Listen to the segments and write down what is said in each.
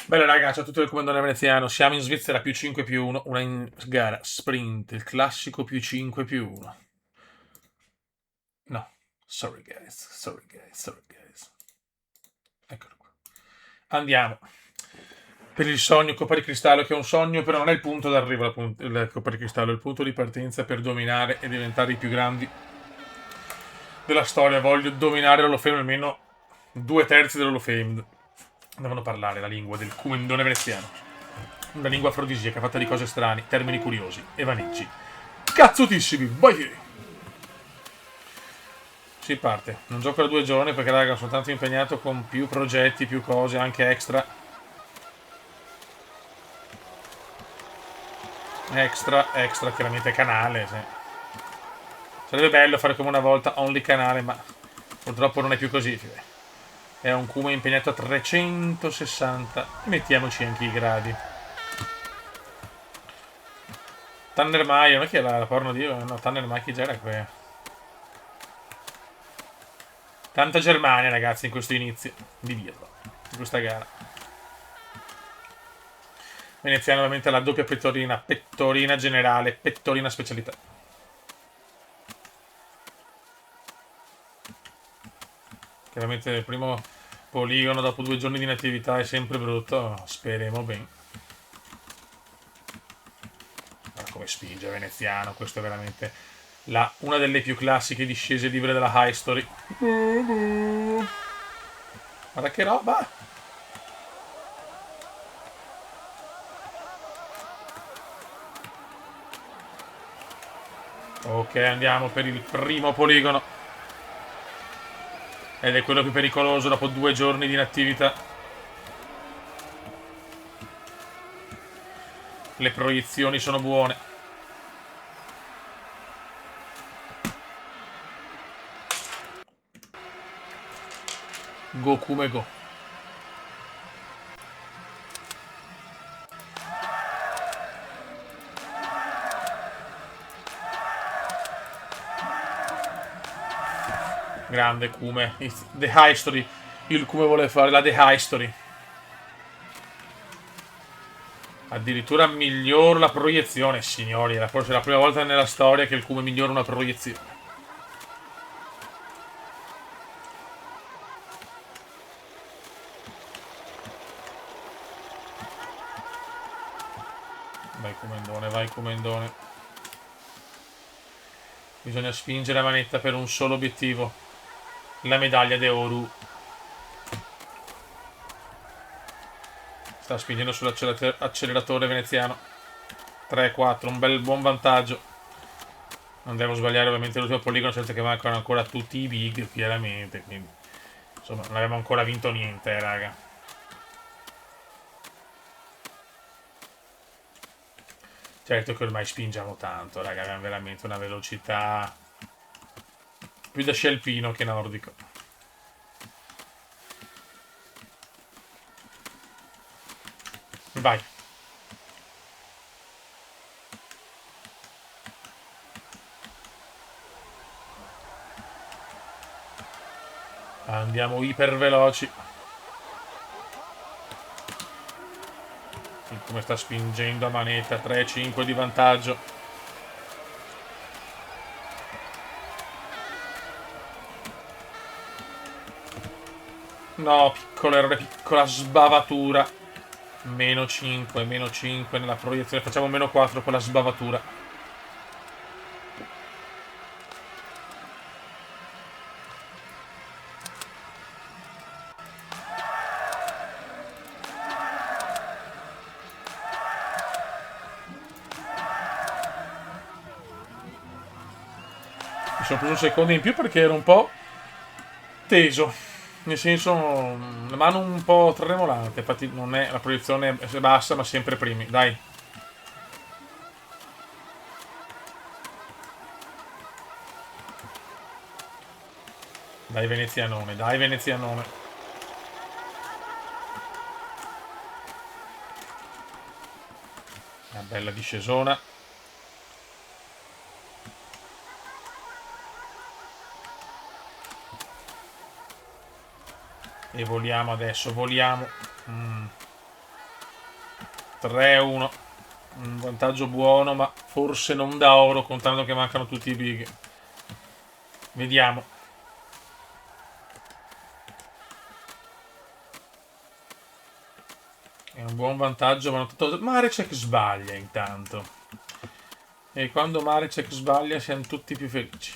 Bella raga, ciao a tutti del comandante veneziano. Siamo in Svizzera più 5 più 1, una in gara sprint, il classico più 5 più 1. No, sorry guys, sorry guys, sorry guys. Eccolo qua. Andiamo. Per il sogno Coppa di Cristallo, che è un sogno, però non è il punto d'arrivo la Coppa di Cristallo, è il punto di partenza per dominare e diventare i più grandi della storia. Voglio dominare l'Hall of Fame, almeno 2/3 dell'Hall of Fame. Devono parlare la lingua del comandone veneziano. Una lingua afrodisiaca fatta di cose strane, termini curiosi e vaneggi. Cazzutissimi, vai! Si parte. Non gioco da 2 giorni perché, raga, sono tanto impegnato con più progetti, più cose, anche extra. Extra, chiaramente canale. Sì. Sarebbe bello fare come una volta, only canale, ma purtroppo non è più così. È un cume impegnato a 360. Mettiamoci anche i gradi. Tanner Meyer, ma chi è la porno dio? No, Tanner Meyer chi era qui? Tanta Germania, ragazzi, in questo inizio di dirlo, in questa gara. Veneziano ovviamente la doppia pettorina generale, pettorina specialità. Chiaramente il primo poligono dopo 2 giorni di inattività è sempre brutto, speriamo bene. Guarda come spinge Veneziano, questo è veramente una delle più classiche discese libere della High Story. Guarda che roba! Ok, andiamo per il primo poligono. Ed è quello più pericoloso dopo 2 giorni di inattività. Le proiezioni sono buone. Go come go. Grande Kume. The History. Il Kume vuole fare la The History. Addirittura migliora la proiezione, signori. Era forse la prima volta nella storia che il Kume migliora una proiezione. Vai Kumendone, vai Kumendone. Bisogna spingere la manetta per un solo obiettivo. La medaglia de Oru. Sta spingendo sull'acceleratore veneziano. 3-4, un bel buon vantaggio. Non devo sbagliare ovviamente l'ultimo poligono, senza che mancano ancora tutti i big, chiaramente. Quindi, insomma, non abbiamo ancora vinto niente, raga. Certo che ormai spingiamo tanto, raga. Abbiamo veramente una velocità più da scialpino che nordico. Vai. Andiamo iperveloci. Come sta spingendo a manetta. 3-5 di vantaggio. No, piccolo errore, piccola sbavatura. Meno 5 nella proiezione. Facciamo -4 con la sbavatura. Mi sono preso un secondo in più perché ero un po' teso. Nel senso, la mano un po' tremolante. Infatti, non è la proiezione è bassa, ma sempre primi. Dai. Dai, venezianone. Dai, venezianone. Una bella discesona. E voliamo adesso, voliamo. 3-1. Un vantaggio buono, ma forse non da oro, contando che mancano tutti i big. Vediamo. È un buon vantaggio, ma Marecek sbaglia intanto. E quando Marecek sbaglia siamo tutti più felici.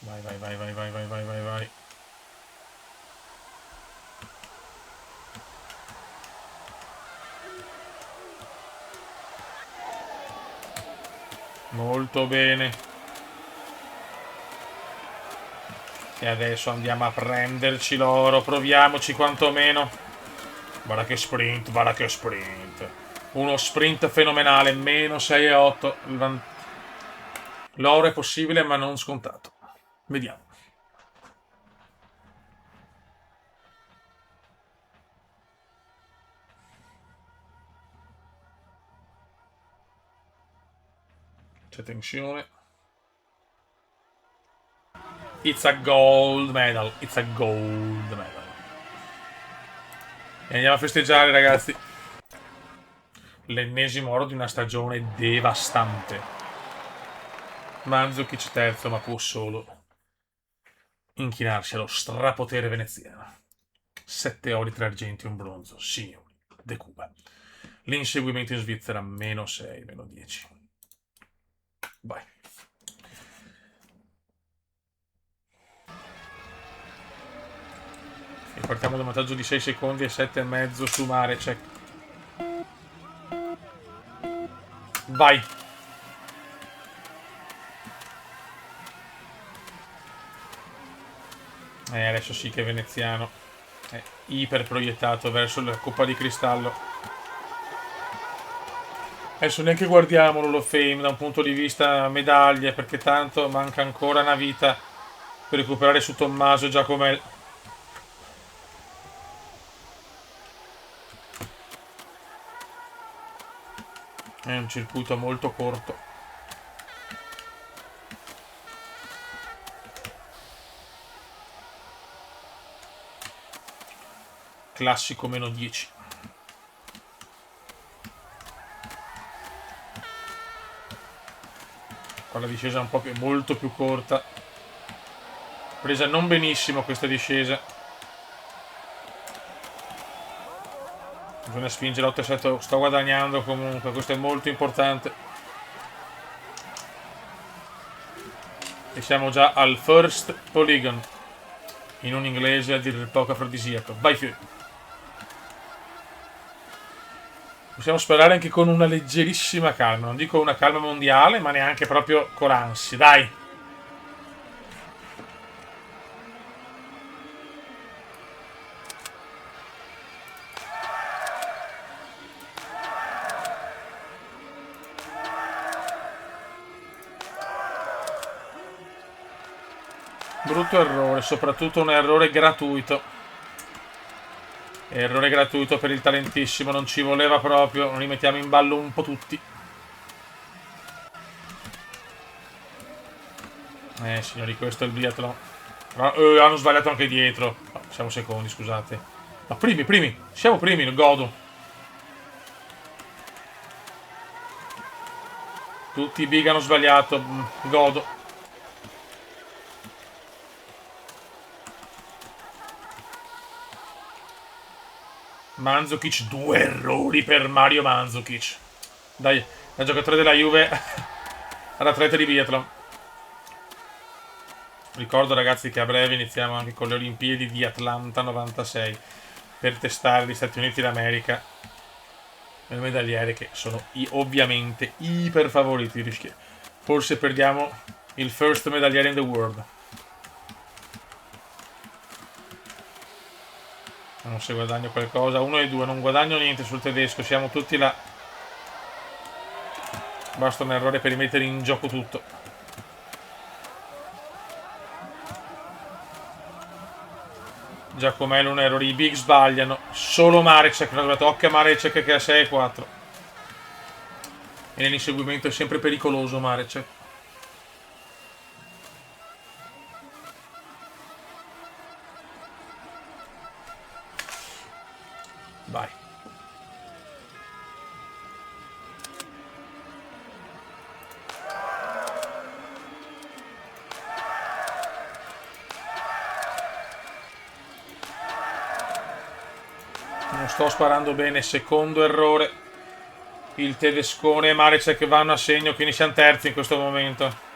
Vai, vai, vai, vai, vai, vai, vai, vai, vai. Molto bene. E adesso andiamo a prenderci l'oro. Proviamoci quantomeno. Guarda che sprint, guarda che sprint. Uno sprint fenomenale. Meno 6-8. L'oro è possibile ma non scontato. Vediamo. C'è tensione. It's a gold medal. It's a gold medal. E andiamo a festeggiare, ragazzi. L'ennesimo oro di una stagione devastante. Mandzukic terzo, ma può solo inchinarsi allo strapotere veneziano. 7 ori, 3 argenti e un bronzo. Signori, De Cuba. L'inseguimento in Svizzera, meno 6, meno 10. Vai. E partiamo da un vantaggio di 6 secondi e 7,5 su Marecek. Vai. Adesso sì che è veneziano. È iper proiettato verso la Coppa di Cristallo. Adesso neanche guardiamo l'Hall of Fame da un punto di vista medaglie, perché tanto manca ancora una vita per recuperare su Tommaso e Giacomel. È un circuito molto corto. Classico meno 10. Qua la discesa è un po' molto più corta. Presa non benissimo questa discesa. Bisogna spingere 8-7. Sto guadagnando comunque, questo è molto importante. E siamo già al first polygon. In un inglese a dir poco afrodisiaco. Vai Fiori. Possiamo sperare anche con una leggerissima calma. Non dico una calma mondiale, ma neanche proprio con ansia. Dai. Brutto errore, soprattutto un errore gratuito. Errore gratuito per il talentissimo, non ci voleva proprio, non li mettiamo in ballo un po' tutti. Signori, questo è il biathlon. Hanno sbagliato anche dietro. No, siamo secondi, scusate. Ma primi, siamo primi, godo. Tutti i big hanno sbagliato, godo. Mandzukic, 2 errori per Mario Mandzukic. Dai, da giocatore della Juve ad atleta di biathlon. Ricordo ragazzi che a breve iniziamo anche con le Olimpiadi di Atlanta 96 per testare gli Stati Uniti d'America e le medagliere che sono ovviamente iper favoriti. Forse perdiamo il first medagliere in the world. Non se guadagno qualcosa. 1 e 2, non guadagno niente sul tedesco. Siamo tutti là. Basta un errore per rimettere in gioco tutto. Giacomello un errore. I big sbagliano. Solo Marecek. Occhio a Marecek che ha 6 e 4. E nell'inseguimento è sempre pericoloso Marecek. Vai. Non sto sparando bene, secondo errore. Il tedescone e Marecek vanno a segno, quindi siamo terzi in questo momento.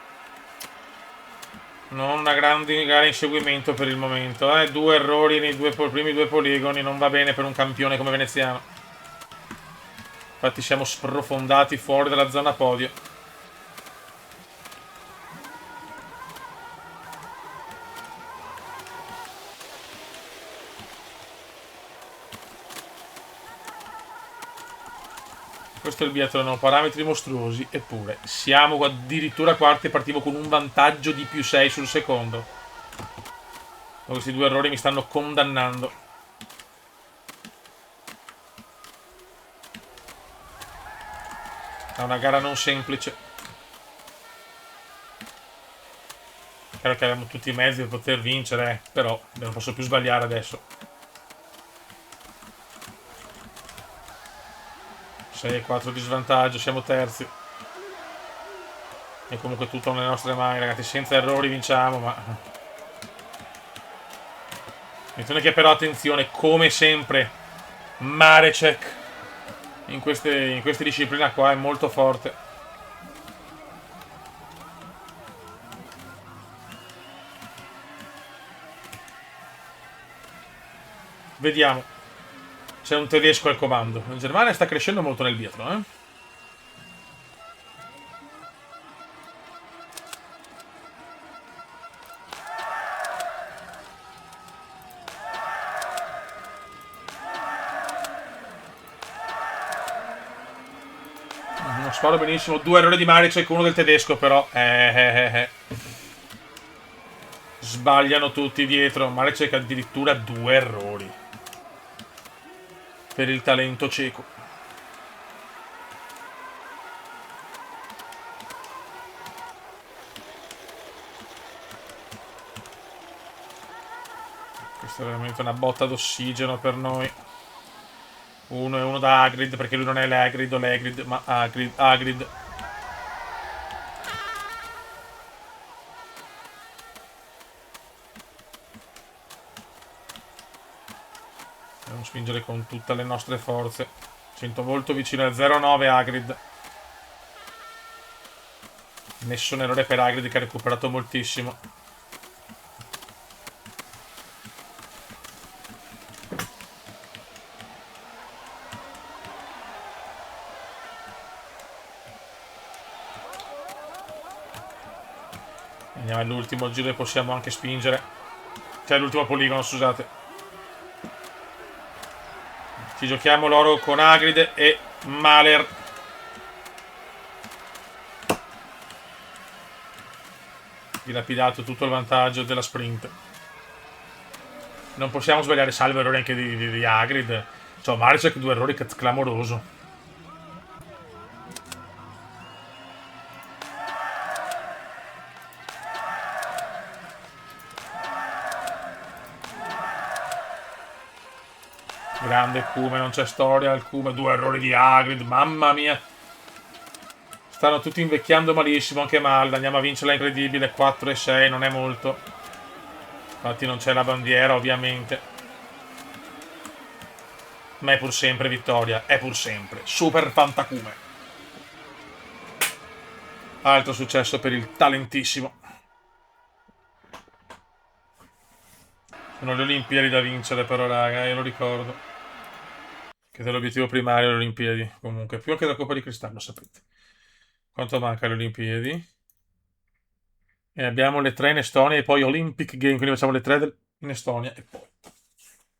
Non una grande gara inseguimento per il momento. 2 errori nei primi 2 poligoni, non va bene per un campione come veneziano. Infatti siamo sprofondati fuori dalla zona podio. Questo è il biathlon, parametri mostruosi, eppure siamo addirittura quarti e partiamo con un vantaggio di più 6 sul secondo. Questi 2 errori mi stanno condannando. È una gara non semplice. Credo che abbiamo tutti i mezzi per poter vincere, però non posso più sbagliare adesso. 6 e 4 di svantaggio, siamo terzi. E comunque tutto nelle nostre mani, ragazzi. Senza errori vinciamo, ma... Attenzione che però, attenzione, come sempre, Marecek in queste discipline qua è molto forte. Vediamo. C'è un tedesco al comando. La Germania sta crescendo molto nel biathlon, eh? Non sparo benissimo. 2 errori di Marecek, uno del tedesco, però. Sbagliano tutti dietro. Marecek addirittura 2 errori. Per il talento ceco. Questa è veramente una botta d'ossigeno per noi. 1 e 1 da Hagrid, perché lui non è l'Hagrid o l'Hagrid, ma Hagrid. Dobbiamo spingere con tutte le nostre forze. Sento molto vicino al 0-9 Hagrid. Nessun errore per Hagrid, che ha recuperato moltissimo. Andiamo all'ultimo giro e possiamo anche spingere. Cioè all'ultimo poligono, scusate. Ci giochiamo l'oro con Hagrid e Mahler. Dilapidato tutto il vantaggio della sprint. Non possiamo sbagliare, salvo errori anche di Hagrid. Cioè, Marecek 2 errori clamoroso. Grande Kume, non c'è storia al Kume. 2 errori di Hagrid, mamma mia. Stanno tutti invecchiando malissimo, anche Malda. Andiamo a vincerla incredibile. 4 e 6, non è molto. Infatti non c'è la bandiera, ovviamente. Ma è pur sempre vittoria. È pur sempre. Super Fantacume. Altro successo per il talentissimo. Sono le Olimpiadi da vincere però, raga, io lo ricordo. Che è l'obiettivo primario alle Olimpiadi. Comunque, più che la Coppa di Cristallo, sapete. Quanto manca alle Olimpiadi? E abbiamo le 3 in Estonia e poi Olympic Game, quindi facciamo le 3 in Estonia e poi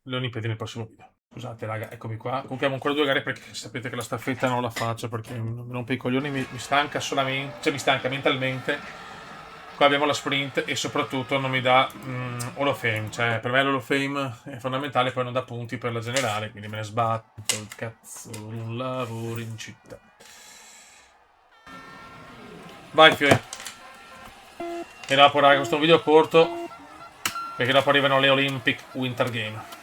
le Olimpiadi nel prossimo video. Scusate raga, eccomi qua. Comunque abbiamo ancora 2 gare perché sapete che la staffetta non la faccio perché mi rompe i coglioni, mi stanca solamente, cioè mi stanca mentalmente. Qua abbiamo la sprint e soprattutto non mi dà Hall of Fame, cioè per me l'Hall of Fame è fondamentale, poi non dà punti per la generale, quindi me ne sbatto il cazzo, un lavoro in città. Vai Fiore. E dopo raga, questo è un video corto perché dopo arrivano le Olympic Winter Game.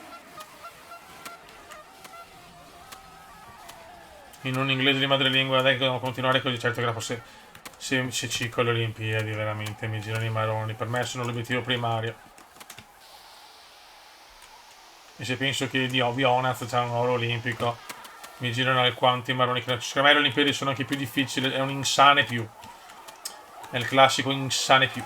in un inglese di madrelingua, dai che devo continuare così, certo che se cicco alle Olimpiadi veramente mi girano i maroni, per me sono l'obiettivo primario. E se penso che di Vionaz c'ha un oro olimpico, mi girano alquanti maroni. Secondo me le Olimpiadi sono anche più difficili, è un insane più. È il classico insane più.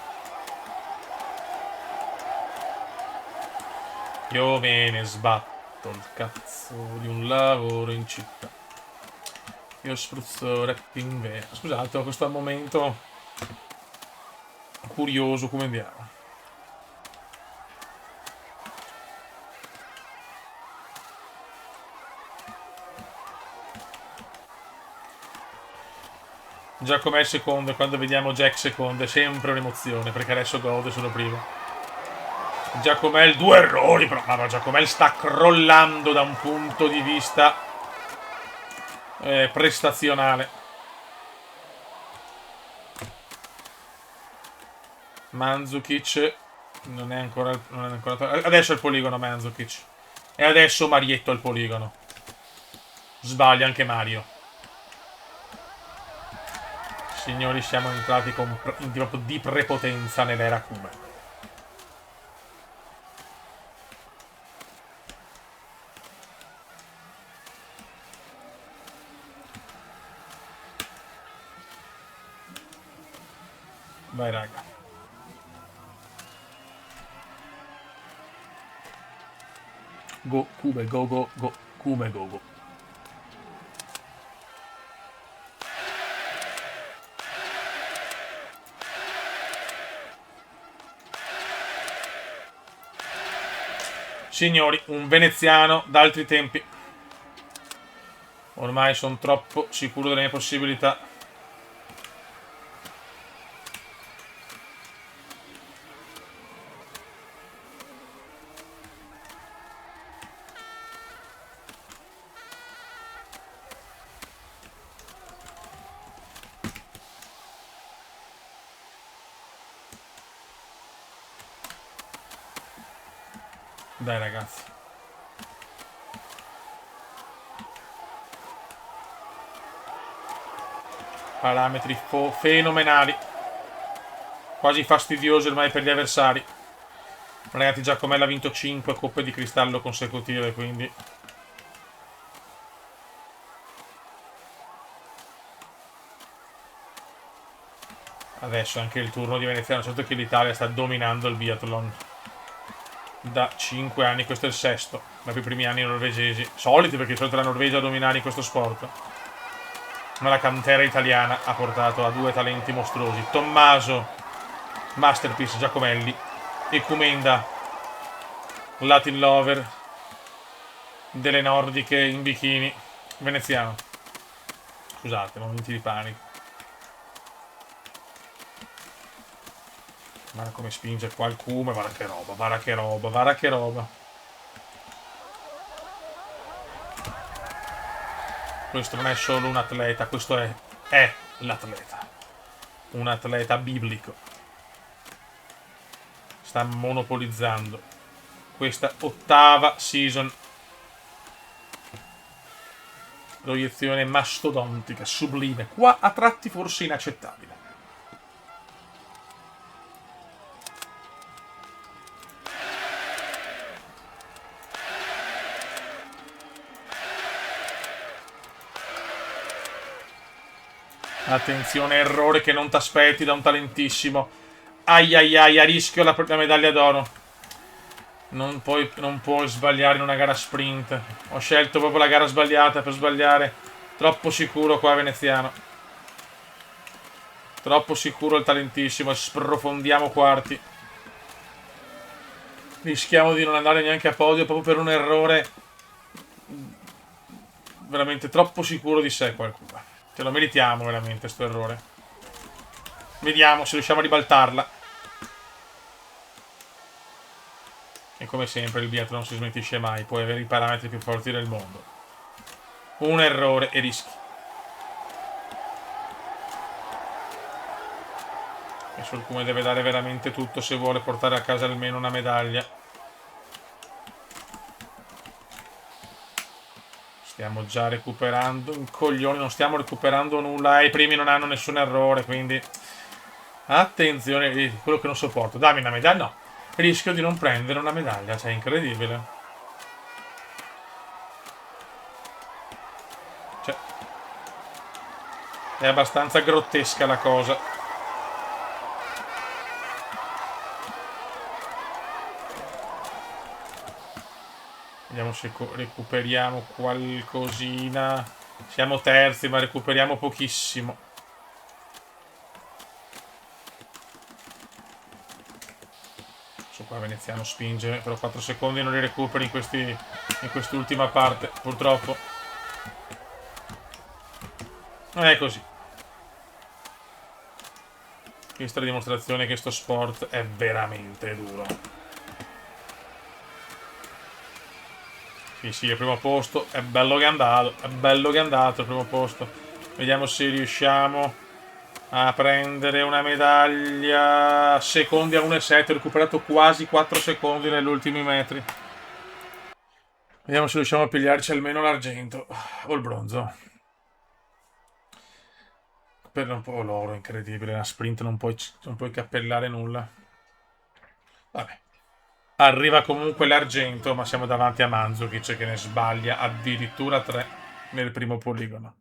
Io me ne sbatto il cazzo di un lavoro in città. Io spruzzo rap in vena. Scusate, ho questo momento curioso come andiamo. Giacomè secondo, e quando vediamo Jack secondo è sempre un'emozione, perché adesso gode solo prima. Giacomel, 2 errori, però ma Giacomel sta crollando da un punto di vista prestazionale. Mandzukic non è ancora adesso è il poligono Mandzukic. E adesso Marietto al poligono. Sbaglia anche Mario. Signori, siamo entrati in tipo di prepotenza nell'era Kuma. Vai raga. Go, Kube, go, go, go. Kume, go, go. Signori, un veneziano d'altri tempi. Ormai sono troppo sicuro delle mie possibilità. Dai ragazzi. Parametri fenomenali. Quasi fastidiosi ormai per gli avversari. Ragazzi, Giacomella ha vinto 5 coppe di cristallo consecutive, quindi adesso è anche il turno di veneziano. Certo che l'Italia sta dominando il biathlon da 5 anni, questo è il sesto. Ma i primi anni norvegesi, soliti perché di solito la Norvegia a dominare in questo sport. Ma la cantera italiana ha portato a 2 talenti mostruosi. Tommaso, Masterpiece Giacomelli, e Kumenda, Latin Lover delle nordiche in bikini, veneziano. Scusate, momenti di panico. Guarda come spinge qua il Kume, guarda che roba, guarda che roba, guarda che roba. Questo non è solo un atleta, questo è l'atleta. Un atleta biblico. Sta monopolizzando questa 8ª season. Proiezione mastodontica, sublime, qua a tratti forse inaccettabile. Attenzione, errore che non ti aspetti da un talentissimo. Ai ai ai, a rischio la medaglia d'oro. Non puoi sbagliare in una gara sprint. Ho scelto proprio la gara sbagliata per sbagliare. Troppo sicuro qua veneziano. Troppo sicuro il talentissimo. Sprofondiamo quarti. Rischiamo di non andare neanche a podio proprio per un errore. Veramente troppo sicuro di sé qualcuno. Ce lo meritiamo veramente sto errore. Vediamo se riusciamo a ribaltarla. E come sempre il biathlon non si smentisce mai. Puoi avere i parametri più forti del mondo. Un errore e rischi. E sul come deve dare veramente tutto se vuole portare a casa almeno una medaglia. Stiamo già recuperando un coglione, non stiamo recuperando nulla. I primi non hanno nessun errore, quindi attenzione, quello che non sopporto. Dammi una medaglia, no. Rischio di non prendere una medaglia, cioè incredibile. Cioè, è abbastanza grottesca la cosa. Vediamo se recuperiamo qualcosina. Siamo terzi, ma recuperiamo pochissimo. Questo qua veneziano spinge, però 4 secondi non li recuperi in quest'ultima parte, purtroppo. Non è così. Questa è la dimostrazione che sto sport è veramente duro. Sì, il primo posto è bello che è andato. È bello che è andato il primo posto. Vediamo se riusciamo a prendere una medaglia. Secondi a 1,7. Ho recuperato quasi 4 secondi negli ultimi metri. Vediamo se riusciamo a pigliarci almeno l'argento o il bronzo. Per un po' l'oro, incredibile. La sprint non puoi cappellare nulla. Vabbè. Arriva comunque l'argento, ma siamo davanti a Mandzukic che ne sbaglia addirittura 3 nel primo poligono.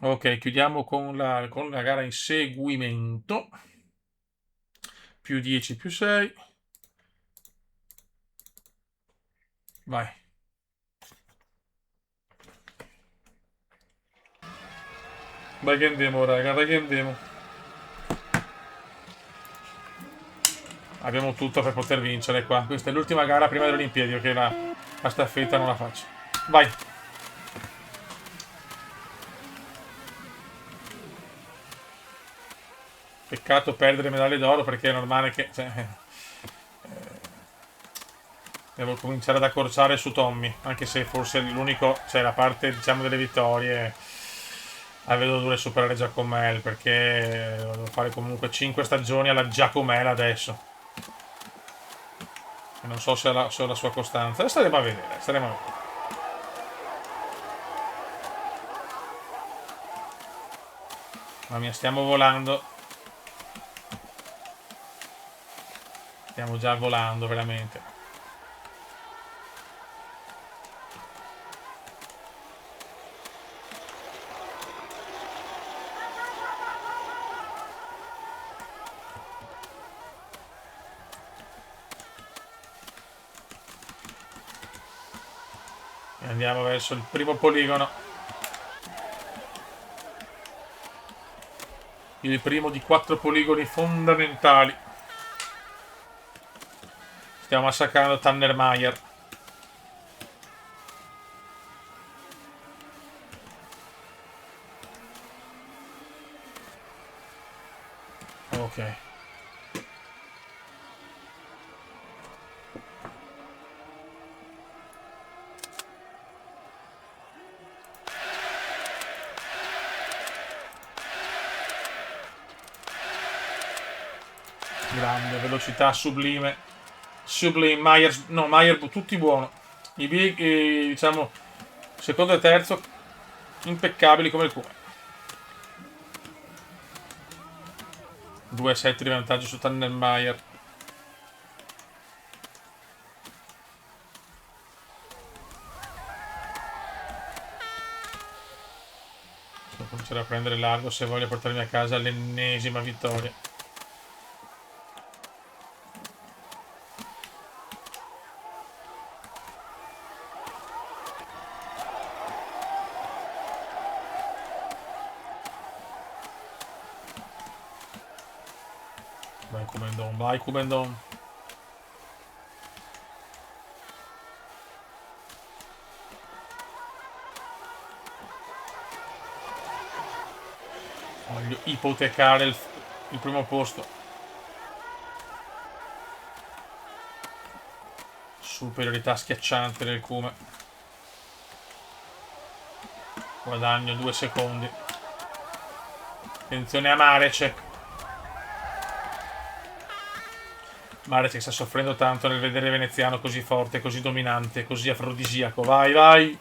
Ok, chiudiamo con la gara in seguimento. Più 10, più 6. Vai. Dai che andiamo, raga, dai che andiamo. Abbiamo tutto per poter vincere qua. Questa è l'ultima gara prima delle Olimpiadi, ok? La staffetta non la faccio. Vai. Peccato perdere medaglie d'oro perché è normale che... devo cominciare ad accorciare su Tommy, anche se forse l'unico, cioè la parte diciamo delle vittorie la vedo dura superare Giacomel perché devo fare comunque 5 stagioni alla Giacomel adesso. E non so se ho la sua costanza. Adesso staremo a vedere, staremo a vedere. Mamma mia, stiamo volando. Stiamo già volando, veramente. E andiamo verso il primo poligono. Il primo di 4 poligoni fondamentali. Stiamo massacrando Tannermeier. Ok. Grande, velocità, sublime. Sublime, Maier, tutti buono. I big, diciamo, secondo e terzo, impeccabili come il cuore. 2-7 di vantaggio su Tannenmeier. Devo cominciare a prendere largo se voglio portarmi a casa l'ennesima vittoria. Vai Kubendon. Voglio ipotecare il primo posto. Superiorità schiacciante del Kume. Guadagno 2 secondi. Attenzione a Marecek. Marecek sta soffrendo tanto nel vedere Veneziano così forte, così dominante, così afrodisiaco. Vai, vai!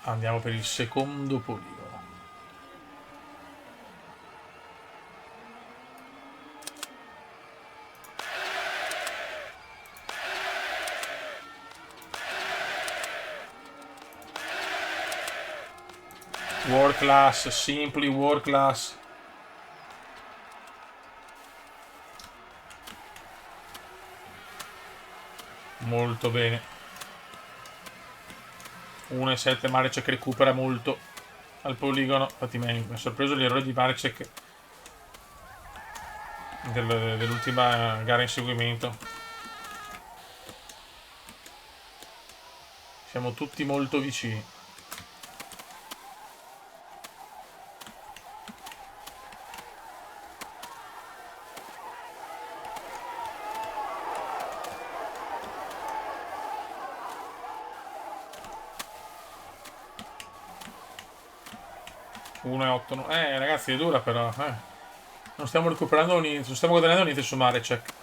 Andiamo per il secondo poligono. World class, simply world class. Molto bene. 1,7 Marecek recupera molto al poligono. Infatti mi ha sorpreso l'errore di Marecek dell'ultima gara in seguimento. Siamo tutti molto vicini. Uno e 8. Ragazzi, è dura però. Non stiamo recuperando niente. Non stiamo guadagnando niente su Marecek.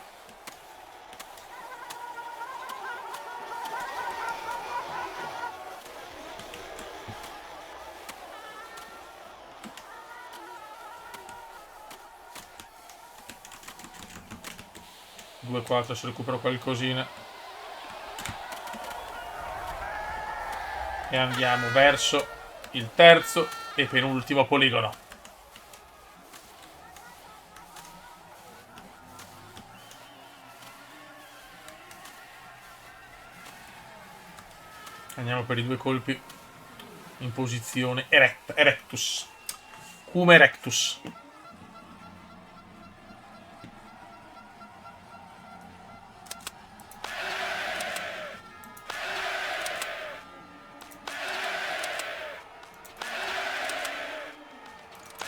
Due 4 se recupero qualcosina. E andiamo verso il terzo e penultimo poligono. Andiamo per i due colpi in posizione erectus. Come erectus.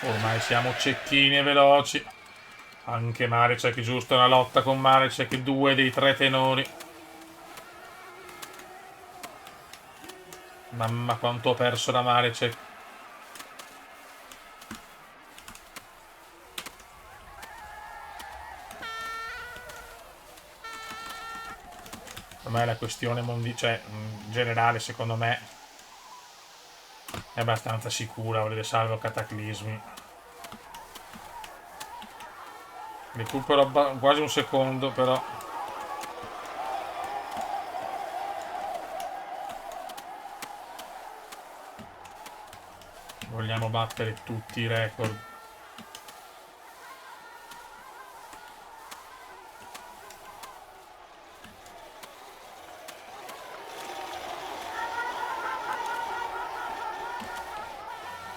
Ormai siamo cecchini e veloci. Anche Marecek, giusto, una lotta con Marecek, 2 dei 3 tenori. Mamma quanto ho perso da Marecek. Per me la questione cioè, generale, secondo me, è abbastanza sicura, volete salvo cataclismi. Recupero quasi un secondo, però. Vogliamo battere tutti i record.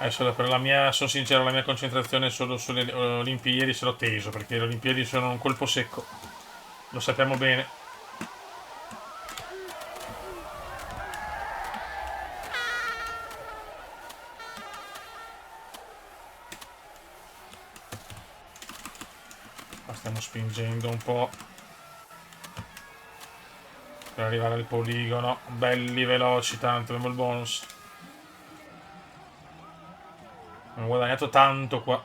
Adesso per la mia, sono sincero, la mia concentrazione è solo sulle Olimpiadi, se l'ho teso, perché le Olimpiadi sono un colpo secco. Lo sappiamo bene. Qua stiamo spingendo un po' per arrivare al poligono. Belli veloci, tanto abbiamo il bonus. Abbiamo guadagnato tanto qua.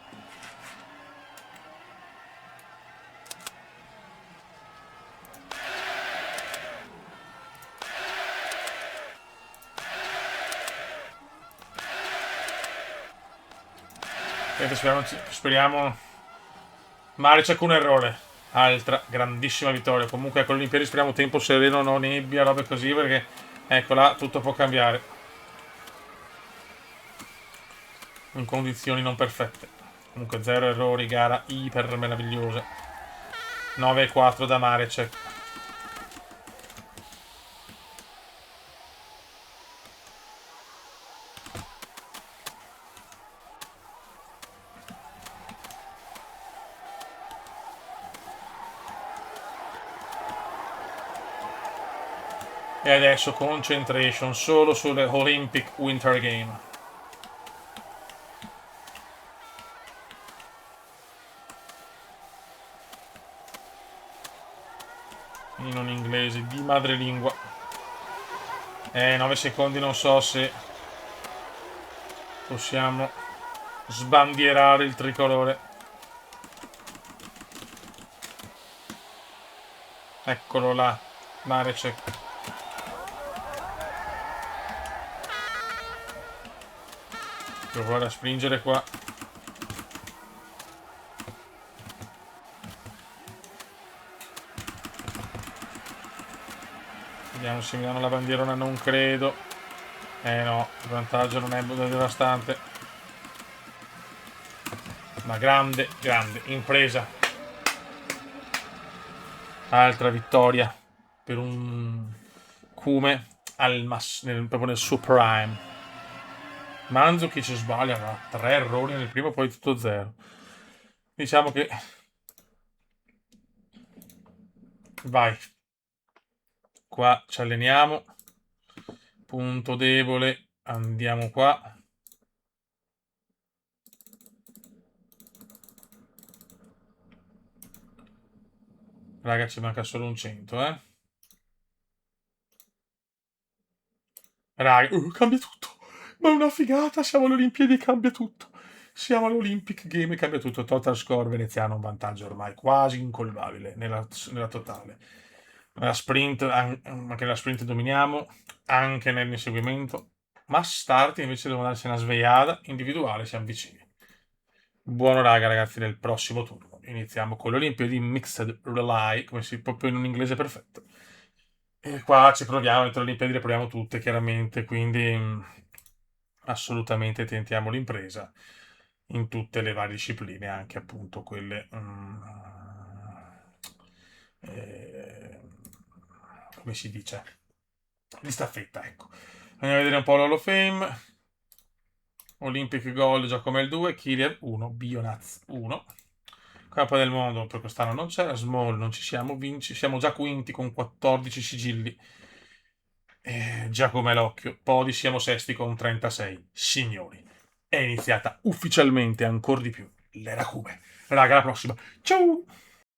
Speriamo. Marecek un errore. Altra grandissima vittoria. Comunque con l'Olimpiadi speriamo tempo sereno, no nebbia, robe così, perché ecco là tutto può cambiare. In condizioni non perfette. Comunque 0 errori, gara iper meravigliosa. 9-4 da Marecek. E adesso concentration solo sulle Olympic Winter Game. In un inglese di madrelingua. 9 secondi, non so se possiamo sbandierare il tricolore. Eccolo là, Marecek. Devo provare a spingere qua. Vediamo se mi danno la bandierona, non credo. No, il vantaggio non è devastante. Ma grande, grande, impresa. Altra vittoria per un Kume proprio nel suo prime. Mandzukic sbaglia, ma 3 errori nel primo, poi tutto 0. Diciamo che... Vai. Qua ci alleniamo. Punto debole. Andiamo qua. Raga, ci manca solo un 100, eh. Raga, cambia tutto. Ma è una figata, siamo alle Olimpiadi e cambia tutto. Siamo all'Olympic Game e cambia tutto. Total score veneziano, un vantaggio ormai quasi incolmabile nella totale. Nella sprint, anche nella sprint dominiamo, anche nell'inseguimento. Ma start invece devono darsi una svegliata individuale, siamo vicini. Buono raga, ragazzi, del prossimo turno. Iniziamo con le Olimpiadi Mixed Relay, come si proprio in un inglese perfetto. E qua ci proviamo, entro le Olimpiadi le proviamo tutte, chiaramente, quindi assolutamente tentiamo l'impresa in tutte le varie discipline, anche appunto quelle eh, come si dice? Di staffetta, ecco. Andiamo a vedere un po' l'Hall of Fame. Olympic Gold, Giacomo 2, Kilian 1, Bionaz 1. Coppa del Mondo per quest'anno non c'era, Small non ci siamo, vinci, siamo già quinti con 14 sigilli. Giacomo l'occhio, podi siamo sesti con 36. Signori, è iniziata ufficialmente ancora di più l'era Cume. Raga, alla prossima. Ciao!